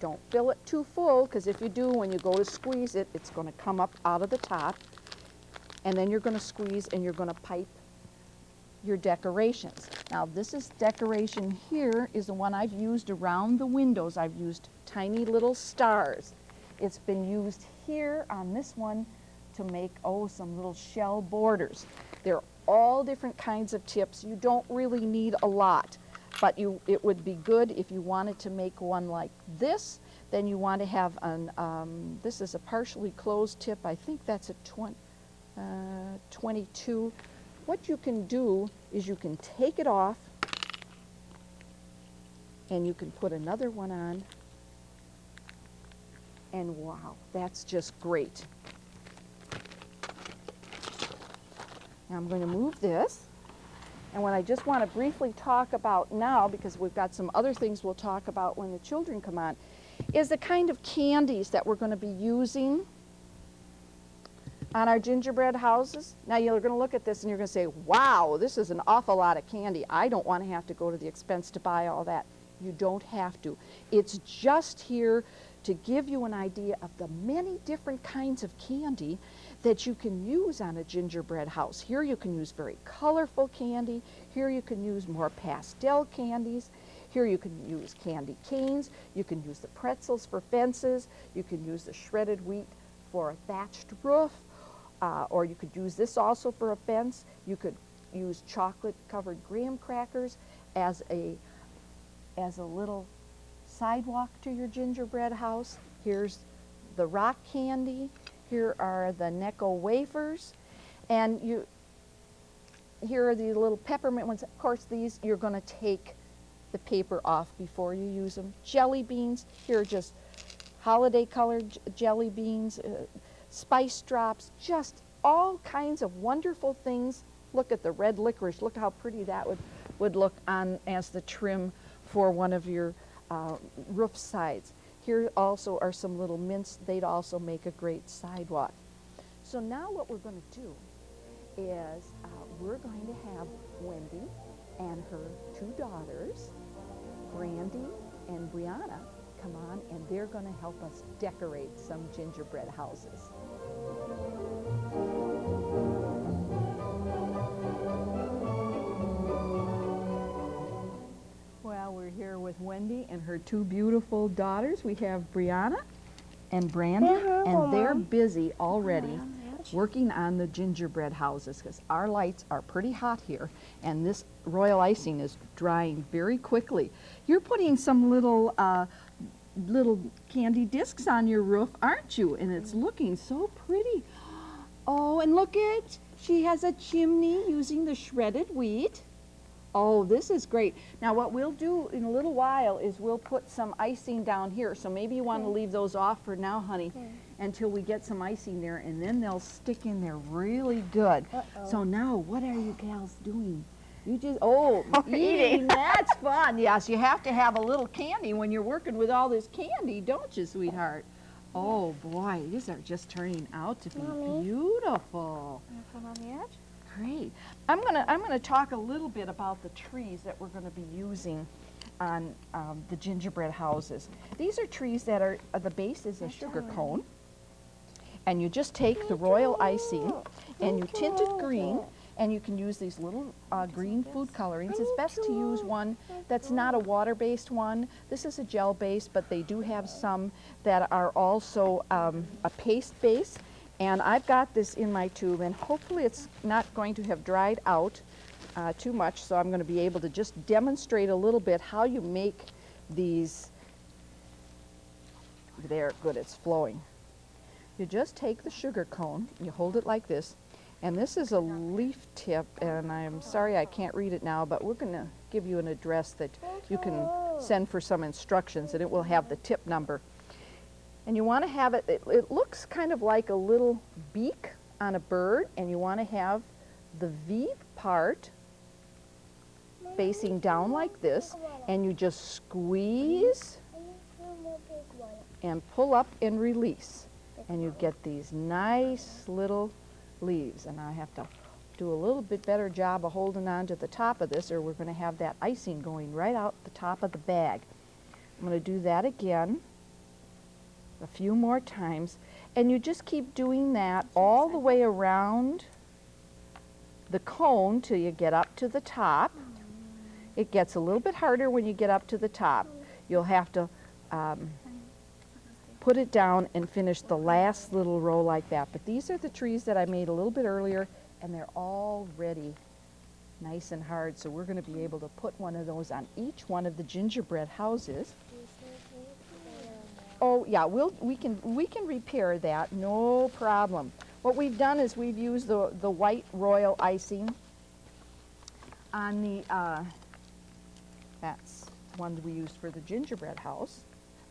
Don't fill it too full, because if you do, when you go to squeeze it, it's going to come up out of the top. And then you're going to squeeze and you're going to pipe your decorations. Now this is decoration here is the one I've used around the windows. I've used tiny little stars. It's been used here on this one to make, oh, some little shell borders. They're all different kinds of tips. You don't really need a lot, but it would be good if you wanted to make one like this. Then you want to have an, this is a partially closed tip. I think that's a 22. What you can do is you can take it off and you can put another one on, and wow, that's just great. Now I'm going to move this, and what I just want to briefly talk about now, because we've got some other things we'll talk about when the children come on, is the kind of candies that we're going to be using on our gingerbread houses. Now you're going to look at this and you're going to say, wow, this is an awful lot of candy. I don't want to have to go to the expense to buy all that. You don't have to. It's just here to give you an idea of the many different kinds of candy that you can use on a gingerbread house. Here you can use very colorful candy. Here you can use more pastel candies. Here you can use candy canes. You can use the pretzels for fences. You can use the shredded wheat for a thatched roof. Or you could use this also for a fence. You could use chocolate-covered graham crackers as a little sidewalk to your gingerbread house. Here's the rock candy. Here are the Necco wafers. And here are the little peppermint ones. Of course, these you're going to take the paper off before you use them. Jelly beans. Here are just holiday-colored jelly beans. Spice drops, just all kinds of wonderful things. Look at the red licorice. Look how pretty that would look on as the trim for one of your roof sides. Here also are some little mints. They'd also make a great sidewalk. So now what we're going to do is we're going to have Wendy and her two daughters, Brandy and Brianna, come on, and they're going to help us decorate some gingerbread houses. Well, we're here with Wendy and her two beautiful daughters. We have Brianna and Brandy, and they're busy already working on the gingerbread houses, because our lights are pretty hot here, and this royal icing is drying very quickly. You're putting some little candy discs on your roof, aren't you? And it's looking so pretty. Oh, and look it, she has a chimney using the shredded wheat. Oh, this is great. Now what we'll do in a little while is we'll put some icing down here. So maybe you want to leave those off for now, honey, until we get some icing there, and then they'll stick in there really good. So now what are you gals doing? You just, eating. That's fun. Yes, you have to have a little candy when you're working with all this candy, don't you, sweetheart? Oh boy, these are just turning out to be beautiful. Put on the edge? Great. I'm gonna talk a little bit about the trees that we're going to be using on the gingerbread houses. These are trees that are, the base is a sugar cone, and you just take the royal icing and you tint it green, and you can use these little green food colorings. It's best to use one that's not a water-based one. This is a gel-based, but they do have some that are also a paste base. And I've got this in my tube, and hopefully it's not going to have dried out too much, so I'm going to be able to just demonstrate a little bit how you make these. There, good, it's flowing. You just take the sugar cone, you hold it like this, and this is a leaf tip, and I'm sorry I can't read it now, but we're going to give you an address that you can send for some instructions, and it will have the tip number. And you want to have it, it looks kind of like a little beak on a bird, and you want to have the V part facing down like this, and you just squeeze and pull up and release, and you get these nice little leaves. And I have to do a little bit better job of holding on to the top of this, or we're going to have that icing going right out the top of the bag. I'm going to do that again. a few more times. And you just keep doing that all the way around the cone till you get up to the top. It gets a little bit harder when you get up to the top. You'll have to put it down and finish the last little row like that. But these are the trees that I made a little bit earlier, and they're already nice and hard. So we're going to be able to put one of those on each one of the gingerbread houses. Oh yeah, we can repair that, no problem. What we've done is we've used the white royal icing on the that's one we used for the gingerbread house.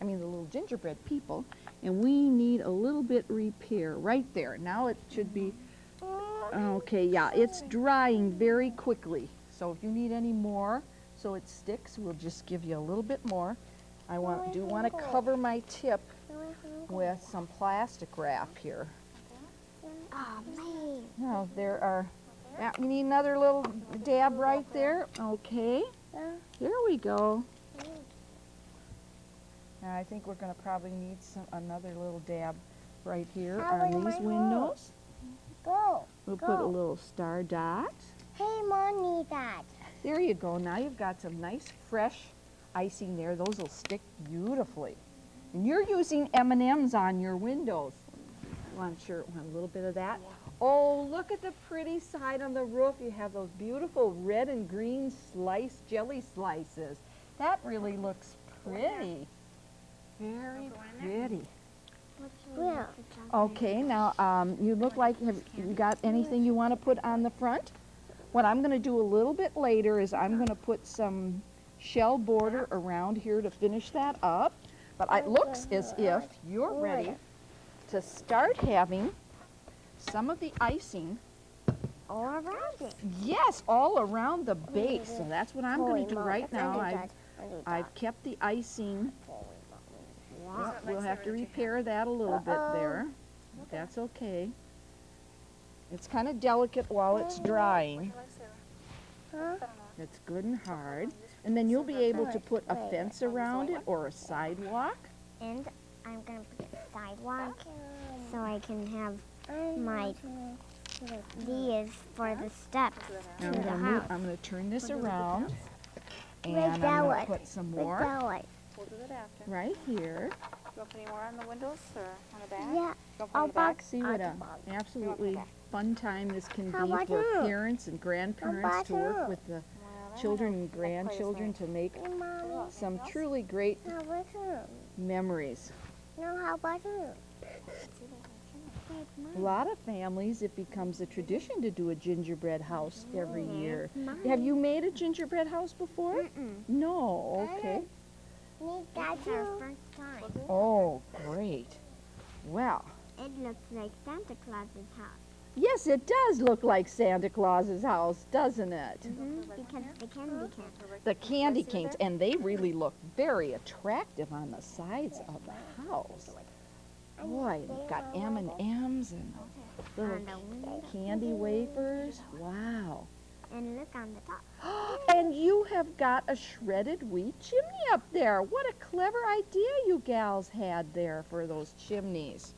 I mean the little gingerbread people, and we need a little bit repair right there. Now it should be okay. Yeah, it's drying very quickly. So if you need any more so it sticks, we'll just give you a little bit more. I do want to cover my tip with some plastic wrap here. Now there are, you need another little dab right there. Okay, there we go. Now I think we're going to probably need another little dab right here on these windows. We'll put a little star dot. Hey, Mommy, Dad. There you go. Now you've got some nice fresh icing there. Those will stick beautifully. And you're using M&Ms on your windows. Want a little bit of that? Oh, look at the pretty side on the roof. You have those beautiful red and green jelly slices. That really looks pretty. Very pretty. Yeah. Okay, now you look like, have you got anything you want to put on the front? What I'm going to do a little bit later is I'm going to put some shell border around here to finish that up. But it looks as if you're ready to start having some of the icing All around it. Yes, all around the base. So that's what I'm going to do right now. I've kept the icing. Well, we'll have to repair that a little bit there. That's okay. It's kind of delicate while it's drying. It's good and hard. And then you'll be able to put a fence around it or a sidewalk. And I'm going to put a sidewalk so I can have my these for the steps to the house. I'm going to turn this around. And I'm going to put some more We'll do that after. right here. You want to put any more on the windows or on the back? Yeah. I'll back. See what an absolutely fun time this can How be about for you? parents and grandparents to work with the children and grandchildren to make Hey, Mommy. some truly great How about you? memories. No, how about you? A lot of families, it becomes a tradition to do a gingerbread house every year. Have you made a gingerbread house before? No, okay. That's our first time. Oh, great. Well, It looks like Santa Claus's house. yes, it does look like Santa Claus's house, doesn't it? Because the candy cane. The candy canes, and they really look very attractive on the sides of the house. Boy, they've got M&Ms and little candy wafers. Wow. And look on the top. And you have got a shredded wheat chimney up there. What a clever idea you gals had there for those chimneys.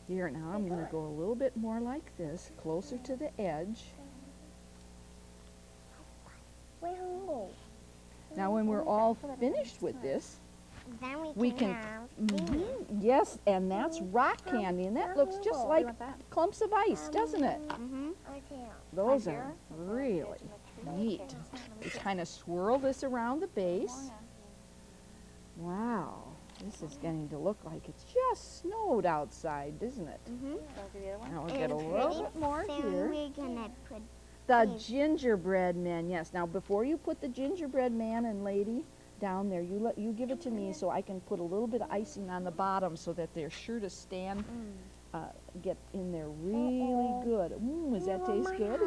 Here, now I'm going to go a little bit more like this, closer to the edge. Now when we're all finished with this, Then we we can can, have yes, and that's rock candy, and that looks just like clumps of ice, doesn't it? Those are really neat. We kind of swirl this around the base. Wow, this is getting to look like it's just snowed outside, isn't it? Now we'll get a little bit more here. We're gonna put The gingerbread man, yes. Now before you put the gingerbread man and lady down there, you give it to me so I can put a little bit of icing on the bottom so that they're sure to stand, get in there really good. Does that taste good?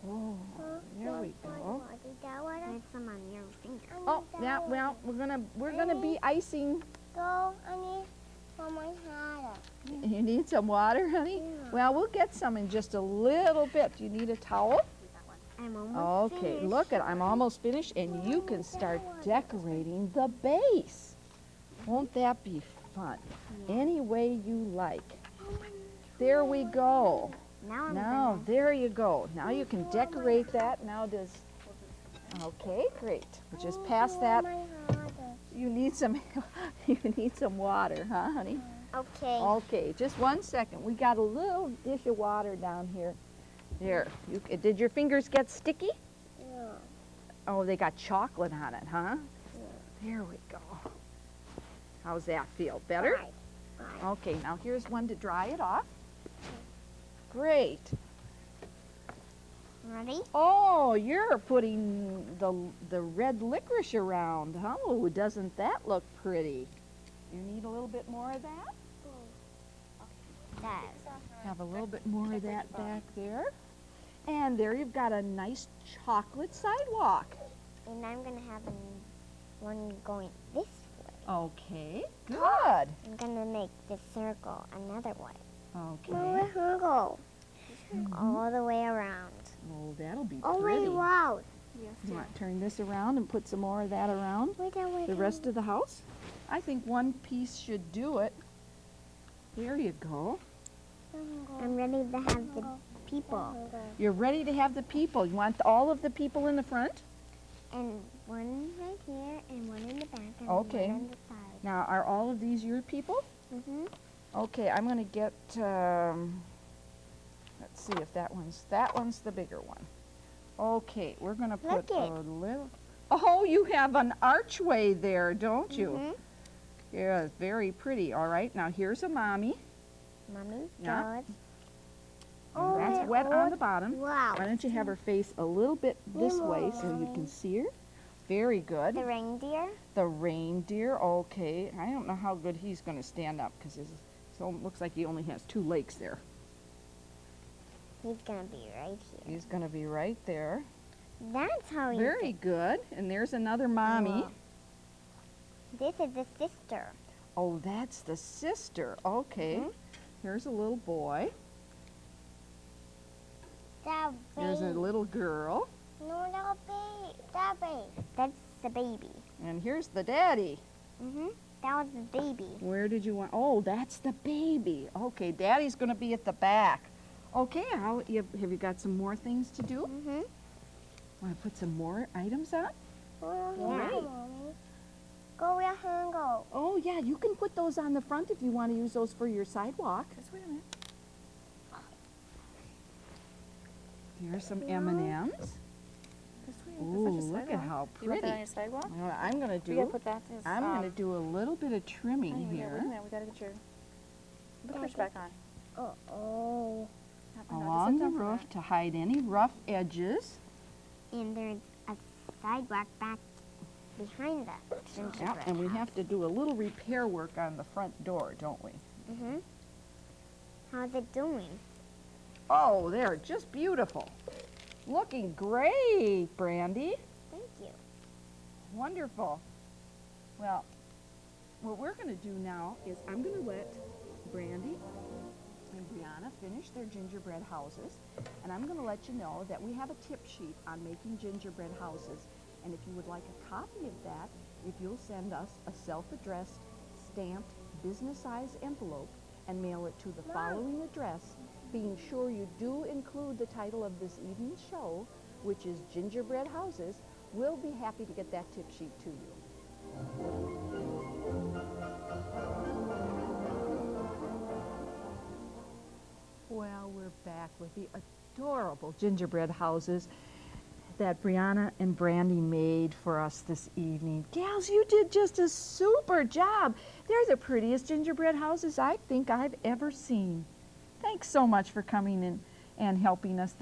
Oh, there we go. There's some on your finger. Oh, yeah. Well, we're gonna be icing. Go, Annie. You need some water, honey? Yeah. Well, we'll get some in just a little bit. Do you need a towel? I'm almost Okay, finished. look at, I'm almost finished, and you can start decorating the base. Won't that be fun? Any way you like. There we go. Now, there you go. Now you can decorate that. Now does, okay, great. We'll just pass that. You need some, you need some water, huh, honey? Okay. Okay, just 1 second. We got a little dish of water down here. There. Did your fingers get sticky? Yeah. Oh, they got chocolate on it, huh? There we go. How's that feel? Better? Right. Okay, now here's one to dry it off. Great. Ready? Oh, you're putting the red licorice around. Oh, doesn't that look pretty? You need a little bit more of that? That. Have a little bit more of that back there. And there you've got a nice chocolate sidewalk. And I'm going to have one going this way. Okay, good. I'm going to make this circle another way. Okay. Go. All the way around. Oh, that'll be Oh, pretty. wait, wow. You want to turn this around and put some more of that around Wait, the rest of the house? I think one piece should do it. There you go. I'm ready to have the people. You're ready to have the people. You want all of the people in the front? And one right here, and one in the back, and Okay. one on the side. Now, are all of these your people? Mm-hmm. Okay, I'm going to get, let's see if that one's the bigger one. Okay, we're going to put Look a it. little, oh, you have an archway there, don't you? Mm-hmm. Yeah, it's very pretty. All right, now here's a mommy. Mommy, Yeah. God. And that's wet on the bottom. Wow. Why don't you have her face a little bit this way so you can see her? Very good. The reindeer? The reindeer, okay. I don't know how good he's going to stand up because so it looks like he only has 2 legs there. He's going to be right here. He's going to be right there. That's how he's... Very good. And there's another mommy. Wow. This is the sister. Oh, that's the sister. Okay. Mhm. Here's a little boy. That There's a little girl. No, that baby. That's the baby. And here's the daddy. Mm-hmm. That was the baby. Where did you want? Oh, that's the baby. Okay, daddy's going to be at the back. Okay, have you got some more things to do? Mm-hmm. Want to put some more items on? Yeah. Go where hand go. Oh, yeah, you can put those on the front if you want to use those for your sidewalk. Just wait a minute. Here's some M&Ms. Just wait. Ooh, That's just look at sidewalk. how You want that on pretty. your sidewalk? What I'm going to We gotta do, put that as, I'm going to do a little bit of trimming Wait a here minute. We gotta get your licorice back on. Oh. No, just along sit the down for a roof minute. to hide any rough edges. And there's a sidewalk back behind that Yeah, gingerbread and we house. have to do a little repair work on the front door, don't we? Mm-hmm. How's it doing? Oh, they're just beautiful. Looking great, Brandy. Thank you. Wonderful. Well, what we're going to do now is I'm going to let Brandy and Brianna finish their gingerbread houses, and I'm going to let you know that we have a tip sheet on making gingerbread houses, and if you would like a copy of that, if you'll send us a self-addressed, stamped, business-size envelope and mail it to the following address, being sure you do include the title of this evening's show, which is Gingerbread Houses, we'll be happy to get that tip sheet to you. Well, we're back with the adorable gingerbread houses that Brianna and Brandy made for us this evening. Gals, you did just a super job. They're the prettiest gingerbread houses I think I've ever seen. Thanks so much for coming in and helping us